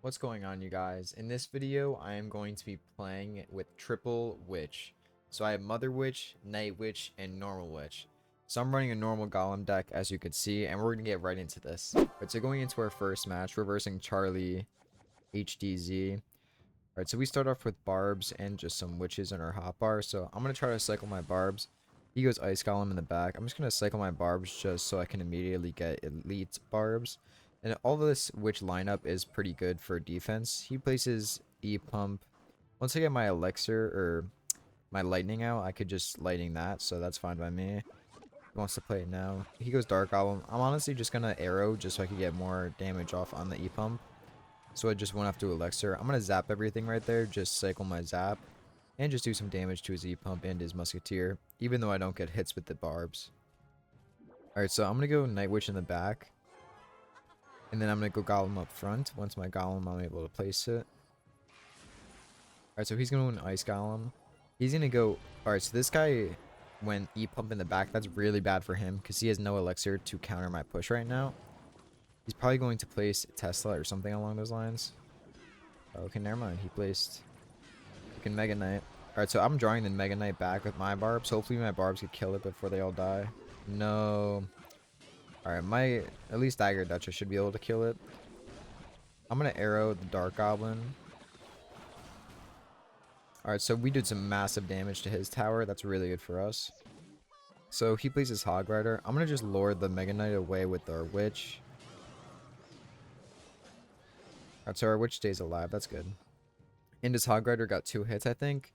What's going on, you guys? In this video, I am going to be playing with triple witch. So I have mother witch, night witch, and normal witch. So I'm running a normal golem deck, as you could see, and we're gonna get right into this. Alright, so going into our first match, we're versing Charlie HDZ. Alright, so we start off with barbs and just some witches in our hotbar. So I'm gonna try to cycle my barbs. He goes ice golem in the back. I'm just gonna cycle my barbs just so I can immediately get elite barbs. And all this witch lineup is pretty good for defense. He places E-Pump. Once I get my elixir or my lightning out, I could just lightning that, so that's fine by me. He wants to play it now. He goes Dark Golem. I'm honestly just gonna arrow just so I can get more damage off on the E-Pump. So I just won't have to elixir. I'm gonna zap everything right there, just cycle my zap. And just do some damage to his E-Pump and his musketeer, even though I don't get hits with the barbs. Alright, so I'm gonna go Night Witch in the back. And then I'm going to go Golem up front. Once my Golem, I'm able to place it. Alright, so he's going to go Ice Golem. He's going to go... Alright, so this guy went E-Pump in the back. That's really bad for him because he has no elixir to counter my push right now. He's probably going to place Tesla or something along those lines. Okay, never mind. He placed... Freaking Mega Knight. Alright, so I'm drawing the Mega Knight back with my barbs. Hopefully my barbs could kill it before they all die. No... Alright, my at least Dagger Duchess should be able to kill it. I'm gonna arrow the Dark Goblin. Alright, so we did some massive damage to his tower. That's really good for us. So he plays his Hog Rider. I'm gonna just lure the Mega Knight away with our Witch. Alright, so our Witch stays alive. That's good. And his Hog Rider got 2 hits, I think.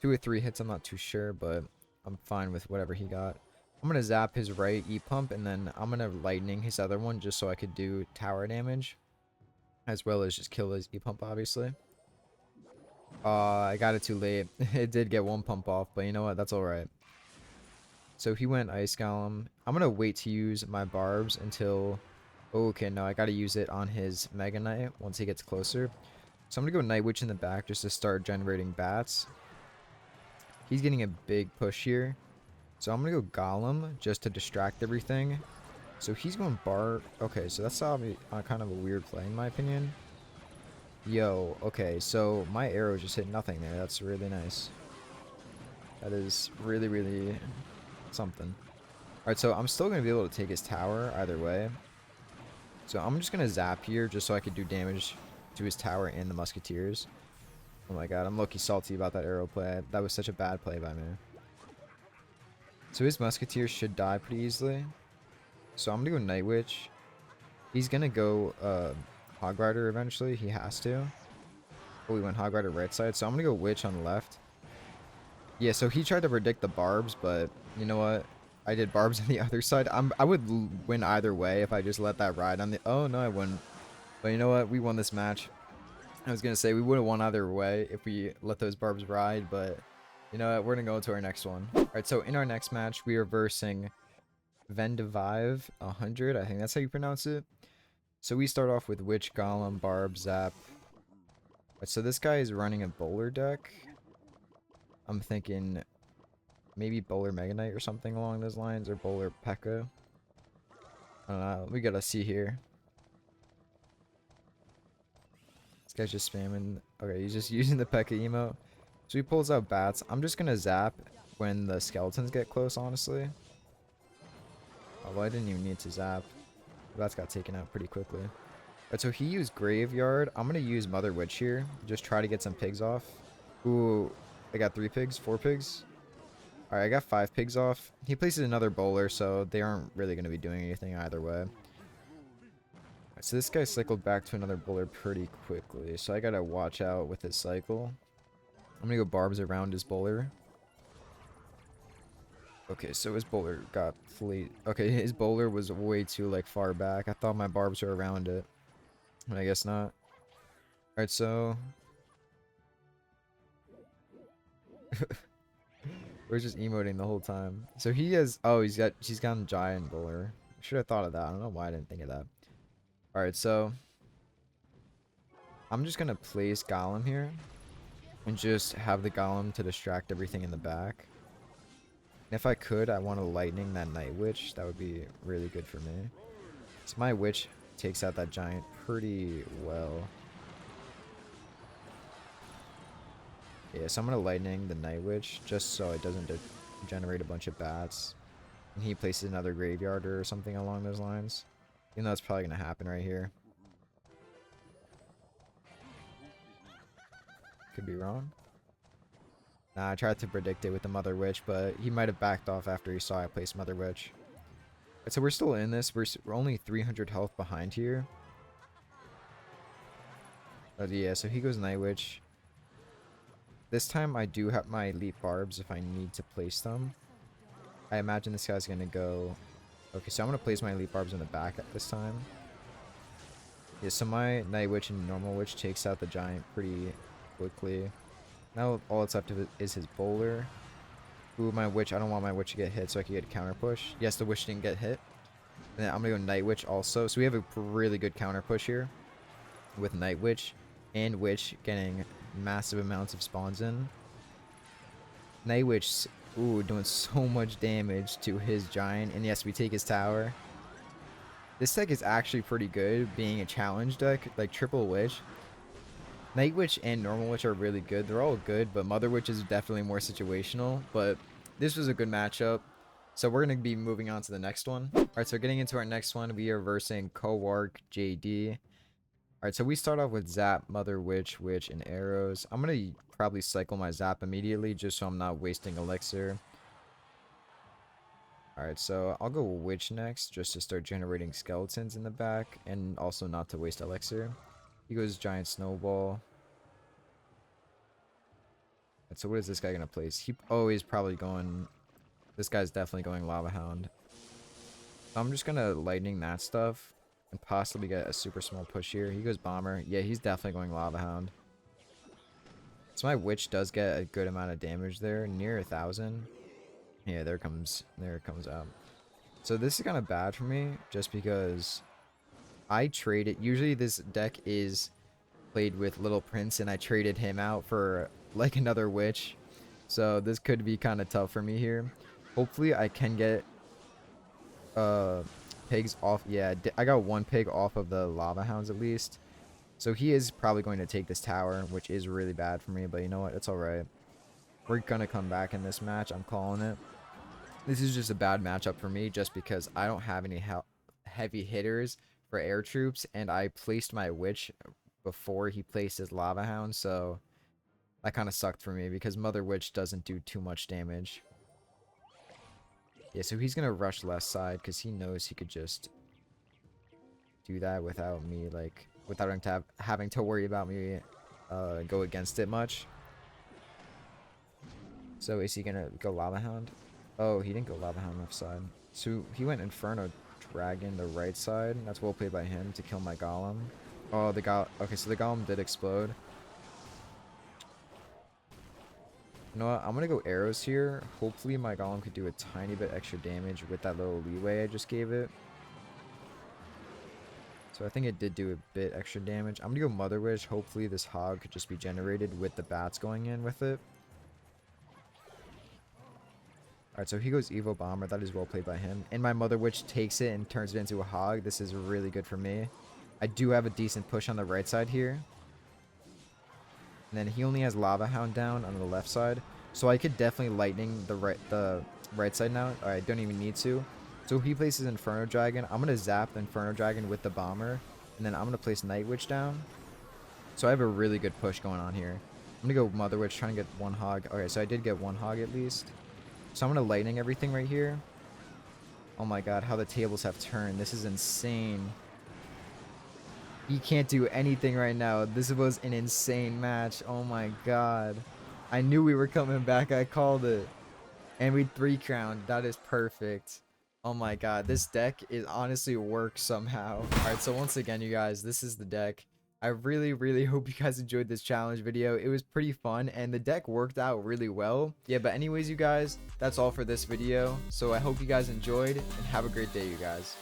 2 or 3 hits, I'm not too sure, but I'm fine with whatever he got. I'm going to zap his right E-Pump, and then I'm going to lightning his other one just so I could do tower damage. As well as just kill his E-Pump, obviously. I got it too late. It did get 1 pump off, but you know what? That's alright. So he went Ice Golem. I'm going to wait to use my barbs until... Oh, okay, no, I got to use it on his Mega Knight once he gets closer. So I'm going to go Night Witch in the back just to start generating bats. He's getting a big push here. So I'm going to go Golem just to distract everything. So he's going Bar... Okay, so that's kind of a weird play in my opinion. Yo, okay, so my arrow just hit nothing there. That's really nice. That is really, really something. Alright, so I'm still going to be able to take his tower either way. So I'm just going to zap here just so I could do damage to his tower and the musketeers. Oh my god, I'm low-key salty about that arrow play. That was such a bad play by me. So his musketeers should die pretty easily. So I'm gonna go Night Witch. He's gonna go Hog Rider eventually. He has to. Oh, we went Hog Rider right side. So I'm gonna go Witch on the left. Yeah, so he tried to predict the barbs, but you know what? I did barbs on the other side. I would win either way if I just let that ride on the... Oh, no, I wouldn't. But you know what? We won this match. I was gonna say we would have won either way if we let those barbs ride, but... You know what, we're gonna go to our next one. Alright, so in our next match, we are versing Vendivive 100. I think that's how you pronounce it. So we start off with Witch, Golem, Barb, Zap. Alright, so this guy is running a bowler deck. I'm thinking maybe bowler Mega Knight or something along those lines, or bowler P.E.K.K.A. I don't know, we gotta see here. This guy's just spamming. Okay, he's just using the P.E.K.K.A. emote. So he pulls out bats. I'm just gonna zap when the skeletons get close, honestly. Although I didn't even need to zap. The bats got taken out pretty quickly. Alright, so he used Graveyard. I'm gonna use Mother Witch here. Just try to get some pigs off. Ooh, I got 3 pigs, 4 pigs. Alright, I got 5 pigs off. He places another bowler, so they aren't really gonna be doing anything either way. Alright, so this guy cycled back to another bowler pretty quickly, so I gotta watch out with his cycle. I'm gonna go barbs around his bowler. Okay, so his bowler got fleet. Okay, his bowler was way too like far back. I thought my barbs were around it, but I guess not. Alright, so we're just emoting the whole time. So he has... Oh, he's got giant bowler. Should have thought of that. I don't know why I didn't think of that. Alright, so I'm just gonna place Golem here. And just have the Golem to distract everything in the back. And if I could, I want to lightning that Night Witch. That would be really good for me. So my Witch takes out that giant pretty well. Yeah, so I'm gonna lightning the Night Witch just so it doesn't generate a bunch of bats. And he places another graveyard or something along those lines. Even though it's probably gonna happen right here. Could be wrong. Nah, I tried to predict it with the Mother Witch, but he might have backed off after he saw I place Mother Witch. Right, so we're still in this. We're only 300 health behind here. But yeah, so he goes Night Witch. This time I do have my Elite Barbs if I need to place them. I imagine this guy's going to go... Okay, so I'm going to place my Elite Barbs in the back at this time. Yeah, so my Night Witch and Normal Witch takes out the Giant pretty quickly. Now all that's left of it is his Bowler. Ooh, my Witch. I don't want my Witch to get hit so I can get a counter push. Yes, the Witch didn't get hit. And then I'm going to go Night Witch also. So we have a really good counter push here. With Night Witch and Witch getting massive amounts of spawns in. Night Witch, ooh, doing so much damage to his Giant. And yes, we take his tower. This deck is actually pretty good, being a challenge deck, like Triple Witch. Night Witch and Normal Witch are really good. They're all good, but Mother Witch is definitely more situational. But this was a good matchup. So we're going to be moving on to the next one. Alright, so getting into our next one, we are versing Cowark JD. Alright, so we start off with Zap, Mother Witch, Witch, and Arrows. I'm going to probably cycle my Zap immediately just so I'm not wasting Elixir. Alright, so I'll go Witch next just to start generating skeletons in the back and also not to waste Elixir. He goes Giant Snowball. Right, so what is this guy going to place? He's probably going... This guy's definitely going Lava Hound. So I'm just going to lightning that stuff and possibly get a super small push here. He goes Bomber. Yeah, he's definitely going Lava Hound. So my Witch does get a good amount of damage there, near 1,000. Yeah, there it comes out. So this is kind of bad for me just because I traded... Usually this deck is played with Little Prince and I traded him out for like another Witch. So this could be kind of tough for me here. Hopefully I can get pigs off. Yeah, I got one pig off of the Lava Hounds at least. So he is probably going to take this tower, which is really bad for me. But you know what? It's alright. We're going to come back in this match. I'm calling it. This is just a bad matchup for me just because I don't have any heavy hitters for air troops. And I placed my Witch before he placed his Lava Hound. So that kind of sucked for me because Mother Witch doesn't do too much damage. Yeah, so he's going to rush left side because he knows he could just do that without me, like, without him having to worry about me go against it much. So is he going to go Lava Hound? Oh, he didn't go Lava Hound left side. So he went Inferno Dragon the right side. That's well played by him to kill my Golem. Oh, the Golem. Okay, so the Golem did explode. You know what? I'm going to go Arrows here. Hopefully my Golem could do a tiny bit extra damage with that little leeway I just gave it. So I think it did do a bit extra damage. I'm going to go Mother Witch. Hopefully this Hog could just be generated with the bats going in with it. Alright, so he goes Evo Bomber. That is well played by him. And my Mother Witch takes it and turns it into a Hog. This is really good for me. I do have a decent push on the right side here. And then he only has Lava Hound down on the left side. So I could definitely lightning the right side now. Alright, don't even need to. So he places Inferno Dragon. I'm going to zap the Inferno Dragon with the Bomber. And then I'm going to place Night Witch down. So I have a really good push going on here. I'm going to go Mother Witch trying to get one Hog. Okay, so I did get one Hog at least. So I'm going to lightning everything right here. Oh my god, how the tables have turned. This is insane. He can't do anything right now. This was an insane match. Oh my god. I knew we were coming back. I called it. And we 3-crowned. That is perfect. Oh my god. This deck is honestly works somehow. Alright, so once again, you guys, this is the deck. I really hope you guys enjoyed this challenge video. It was pretty fun and the deck worked out really well. Yeah, but anyways, you guys, that's all for this video. So I hope you guys enjoyed and have a great day, you guys.